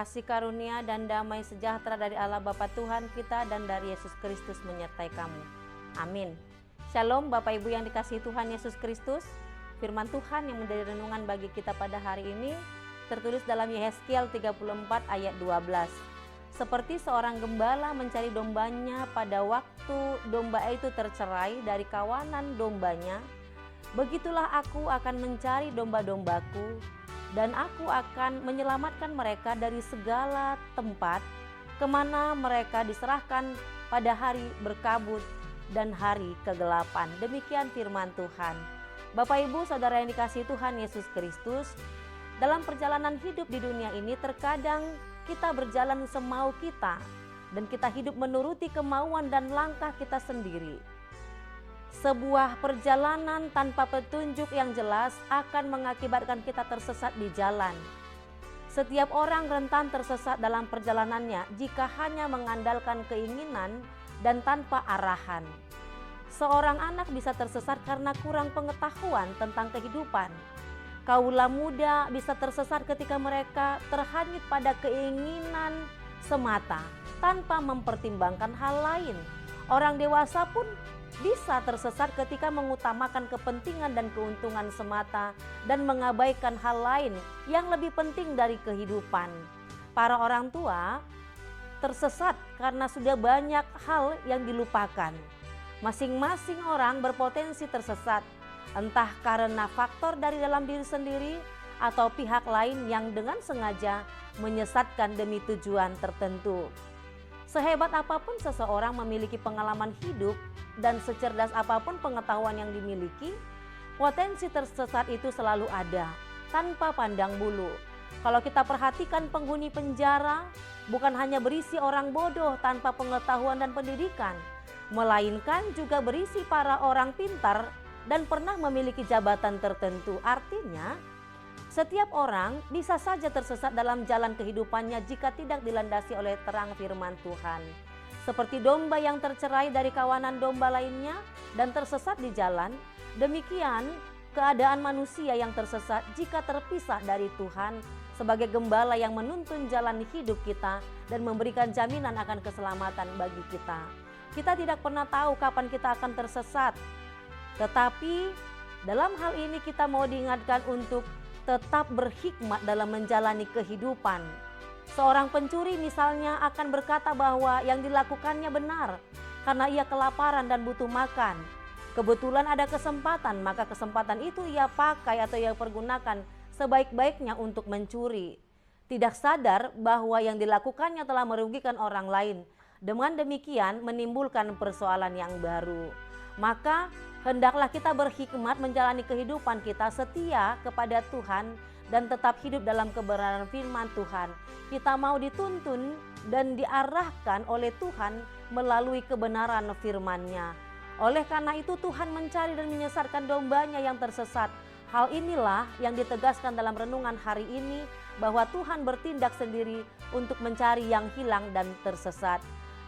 kasih karunia dan damai sejahtera dari Allah Bapa Tuhan kita dan dari Yesus Kristus menyertai kamu. Amin. Shalom Bapak Ibu yang dikasihi Tuhan Yesus Kristus. Firman Tuhan yang menjadi renungan bagi kita pada hari ini tertulis dalam Yehezkiel 34 ayat 12. Seperti seorang gembala mencari dombanya pada waktu domba itu tercerai dari kawanan dombanya, begitulah aku akan mencari domba-dombaku, dan aku akan menyelamatkan mereka dari segala tempat kemana mereka diserahkan pada hari berkabut dan hari kegelapan. Demikian firman Tuhan. Bapak Ibu Saudara yang dikasihi Tuhan Yesus Kristus, dalam perjalanan hidup di dunia ini terkadang kita berjalan semau kita dan kita hidup menuruti kemauan dan langkah kita sendiri. Sebuah perjalanan tanpa petunjuk yang jelas akan mengakibatkan kita tersesat di jalan. Setiap orang rentan tersesat dalam perjalanannya jika hanya mengandalkan keinginan dan tanpa arahan. Seorang anak bisa tersesat karena kurang pengetahuan tentang kehidupan. Kaula muda bisa tersesat ketika mereka terhanyut pada keinginan semata tanpa mempertimbangkan hal lain. Orang dewasa pun bisa tersesat ketika mengutamakan kepentingan dan keuntungan semata dan mengabaikan hal lain yang lebih penting dari kehidupan. Para orang tua tersesat karena sudah banyak hal yang dilupakan. Masing-masing orang berpotensi tersesat, entah karena faktor dari dalam diri sendiri atau pihak lain yang dengan sengaja menyesatkan demi tujuan tertentu. Sehebat apapun seseorang memiliki pengalaman hidup dan secerdas apapun pengetahuan yang dimiliki, potensi tersesat itu selalu ada, tanpa pandang bulu. Kalau kita perhatikan penghuni penjara, bukan hanya berisi orang bodoh tanpa pengetahuan dan pendidikan, melainkan juga berisi para orang pintar dan pernah memiliki jabatan tertentu. Artinya, setiap orang bisa saja tersesat dalam jalan kehidupannya jika tidak dilandasi oleh terang firman Tuhan. Seperti domba yang tercerai dari kawanan domba lainnya dan tersesat di jalan, demikian keadaan manusia yang tersesat jika terpisah dari Tuhan sebagai gembala yang menuntun jalan hidup kita dan memberikan jaminan akan keselamatan bagi kita. Kita tidak pernah tahu kapan kita akan tersesat, tetapi dalam hal ini kita mau diingatkan untuk tetap berhikmat dalam menjalani kehidupan. Seorang pencuri misalnya akan berkata bahwa yang dilakukannya benar karena ia kelaparan dan butuh makan. Kebetulan ada kesempatan, maka kesempatan itu ia pakai atau ia pergunakan sebaik-baiknya untuk mencuri. Tidak sadar bahwa yang dilakukannya telah merugikan orang lain. Dengan demikian menimbulkan persoalan yang baru. Maka hendaklah kita berhikmat menjalani kehidupan kita setia kepada Tuhan dan tetap hidup dalam kebenaran firman Tuhan. Kita mau dituntun dan diarahkan oleh Tuhan melalui kebenaran firman-Nya. Oleh karena itu Tuhan mencari dan menyesatkan dombanya yang tersesat. Hal inilah yang ditegaskan dalam renungan hari ini, bahwa Tuhan bertindak sendiri untuk mencari yang hilang dan tersesat.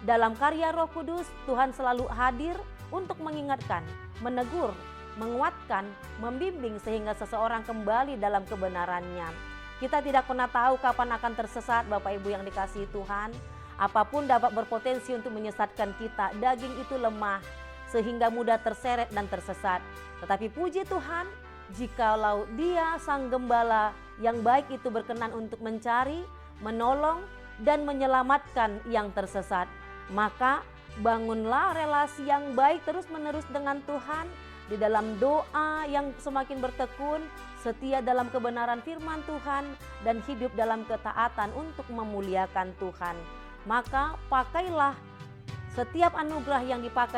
Dalam karya Roh Kudus, Tuhan selalu hadir untuk mengingatkan, menegur, menguatkan, membimbing sehingga seseorang kembali dalam kebenarannya. Kita tidak pernah tahu kapan akan tersesat, Bapak Ibu yang dikasihi Tuhan. Apapun dapat berpotensi untuk menyesatkan kita. Daging itu lemah sehingga mudah terseret dan tersesat. Tetapi puji Tuhan, jikalau Dia Sang Gembala yang baik itu berkenan untuk mencari, menolong, dan menyelamatkan yang tersesat, maka bangunlah relasi yang baik terus-menerus dengan Tuhan di dalam doa yang semakin bertekun, setia dalam kebenaran firman Tuhan, dan hidup dalam ketaatan untuk memuliakan Tuhan. Maka pakailah setiap anugerah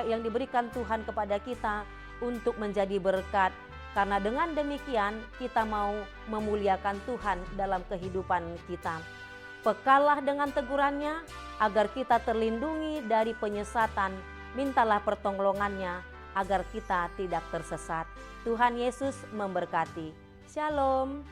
yang diberikan Tuhan kepada kita untuk menjadi berkat. Karena dengan demikian kita mau memuliakan Tuhan dalam kehidupan kita. Pekallah dengan tegurannya agar kita terlindungi dari penyesatan. Mintalah pertolongannya agar kita tidak tersesat. Tuhan Yesus memberkati. Shalom.